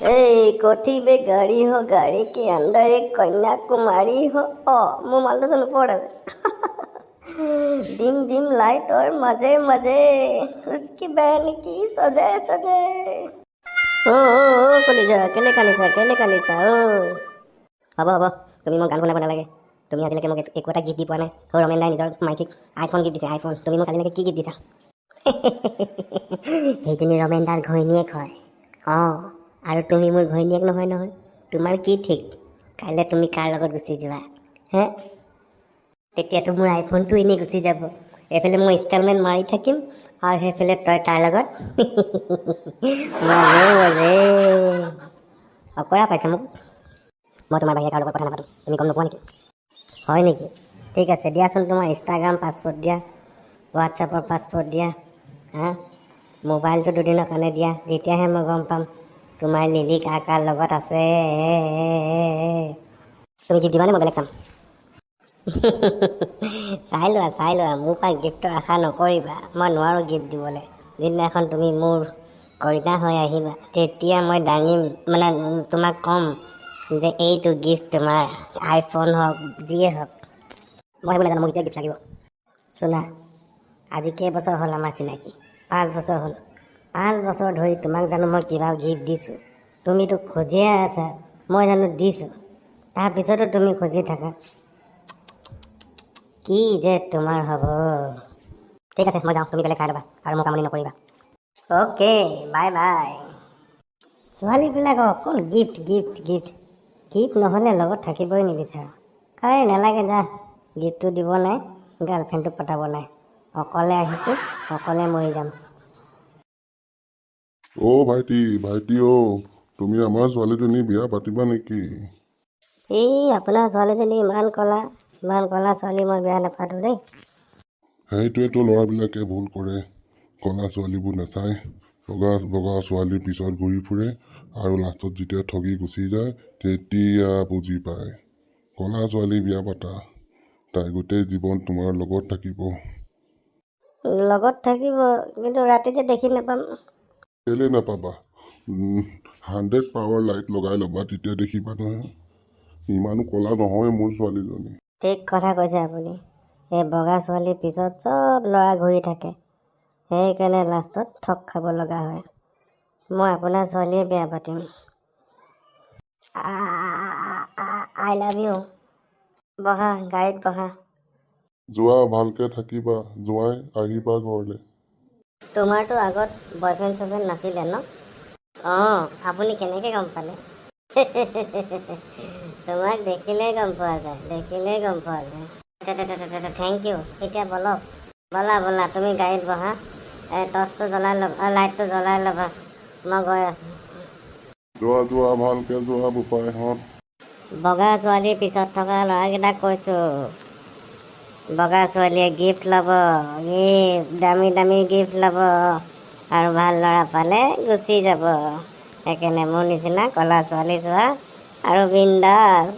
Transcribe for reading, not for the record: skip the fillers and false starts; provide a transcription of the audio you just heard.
कोठी में गाड़ी हो, गाड़ी के अंदर एक कन्याकुमारी हो। मुँह माल तो पड़े डिम डिम लाइट और मजे मजे, उसकी बहन की सजे सजे। ओ कलिजा केले कानिसा ओ হ'ব তুমি মোক গান শুনাব নালাগে। তুমি আজিলৈকে মোক একো এটা গিফ্ট দি পোৱা নাই। ৰমেন দাই নিজৰ মাইকীক আইফোন গিফ্ট দিছে, আইফোন। তুমি মোক আজিলৈকে কি গিফ্ট দিছা? সেইজনী ৰমেন দাৰ ঘৈণীয়েক হয়। আৰু তুমি মোৰ ঘৈণীয়েক নহয় নহয়। তোমাৰ কি ঠিক কাইলৈ তুমি কাৰ লগত গুচি যোৱা হে, তেতিয়াতো মোৰ আইফোনটো এনেই গুচি যাব। এইফালে মই ইনষ্টলমেণ্ট মাৰি থাকিম আৰু সেইফালে তই তাৰ লগত মজে মজে। অকৰা পাইছা মোক। মই তোমাৰ বাহিৰে কাৰো লগত কথা নাপাতো, তুমি গম নোপোৱা নেকি? হয় নেকি? ঠিক আছে, দিয়াচোন তোমাৰ ইনষ্টাগ্ৰাম পাছপোৰ্ট দিয়া, হোৱাটছআপৰ পাছপোৰ্ট দিয়া। মোবাইলটো দুদিনৰ কাৰণে দিয়া, তেতিয়াহে মই গম পাম তোমাৰ লিলি কাৰ লগত আছে। তুমি গিফ্ট দিবানে? মই বেলেগ চাম। চাই লোৱা, মোৰ পৰা গিফ্টৰ আশা নকৰিবা। মই নোৱাৰোঁ গিফ্ট দিবলৈ। যিদিনাখন তুমি মোৰ কইনা হৈ আহিবা, তেতিয়া মই দাঙিম, মানে তোমাক ক'ম যে এইটো গিফ্ট তোমাৰ, আইফোন হওক যিয়ে হওক। মই সেইবোৰ নাজানো, মোক এতিয়া গিফ্ট লাগিব। শুনা, আজি কেইবছৰ হ'ল আমাৰ চিনাকি? 5 বছৰ হ'ল। 5 বছৰ ধৰি তোমাক জানো মই কিবা গিফ্ট দিছোঁ? তুমিতো খুজিয়ে আছা, মই জানো দিছোঁ? তাৰপিছতো তুমি খুজি থাকা। কি যে তোমাৰ হ'ব। ঠিক আছে, মই যাওঁ, তুমি বেলেগ চাই ল'বা আৰু মোক আমনি নকৰিবা। Okay, bye bye. ছোৱালীবিলাকক অকল গিফ্ট গিফ্ট গিফ্ট গিফ্ট নহ'লে লগত থাকিবই নিবিচাৰোঁ। আৰে নালাগে যা, গিফ্টটো দিব নাই, গাৰ্লফ্ৰেণ্ডটো পতাব নাই। অকলে আহিছোঁ, অকলে মৰি যাম। ভাইটি তুমি আমাৰ ছোৱালীজনী বিয়া পাতিবা নেকি? আপোনাৰ ছোৱালীজনী ইমান কলা ছোৱালী মই বিয়া নাপাতো দেই। সেইটোৱেতো ল'ৰাবিলাকে ভুল কৰে, কলা ছোৱালীবোৰ নাচায়, বগা ছোৱালীৰ পিছত ঘূৰি ফুৰে আৰু লাষ্টত যেতিয়া ঠগি গুচি যায় তেতিয়া বুজি পায়। কলা ছোৱালী বিয়া পাতা, তাই গোটেই জীৱন তোমাৰ লগত থাকিব। লগত থাকিব, কিন্তু ৰাতি যে দেখি নাপাম। কেলে নাপাবা? 100 পাৱাৰ লাইট লগাই ল'বা, তেতিয়া দেখিবা নহয়। ইমানো কলা নহয় মোৰ ছোৱালীজনী। ঠিক কথা কৈছে আপুনি। এই বগা ছোৱালীৰ পিছত চব ল'ৰা ঘূৰি থাকে, সেইকাৰণে লাষ্টত ঠগ খাব লগা হয়। মই আপোনাৰ ছোৱালীয়ে বিয়া পাতিম। I love you. বহা, গাড়ীত বহা। যোৱা, ভালকে থাকিবা, যোৱাই আহিবা ঘৰলৈ। তোমাৰতো আগত বয়ফ্ৰেণ্ড চয়ফ্ৰেণ্ড নাছিলে ন? আপুনি কেনেকৈ গম পালে? তোমাক দেখিলেই গম পোৱা যায়, থেংক ইউ। এতিয়া ব'লা, তুমি গাড়ীত বহা, টৰ্চটো জ্বলাই ল'বা, লাইটটো জ্বলাই ল'বা, মই গৈ আছোঁ। যোৱা, ভালকে যোৱা বোপাইহঁত। বগা ছোৱালীৰ পিছত থকা ল'ৰাকেইটাক কৈছোঁ, বগা ছোৱালীয়ে গিফ্ট ল'ব, দামী গিফ্ট ল'ব, আৰু ভাল ল'ৰা পালে গুচি যাব। সেইকাৰণে মোৰ নিচিনা ক'লা ছোৱালী চোৱা আৰু বিন্দাছ।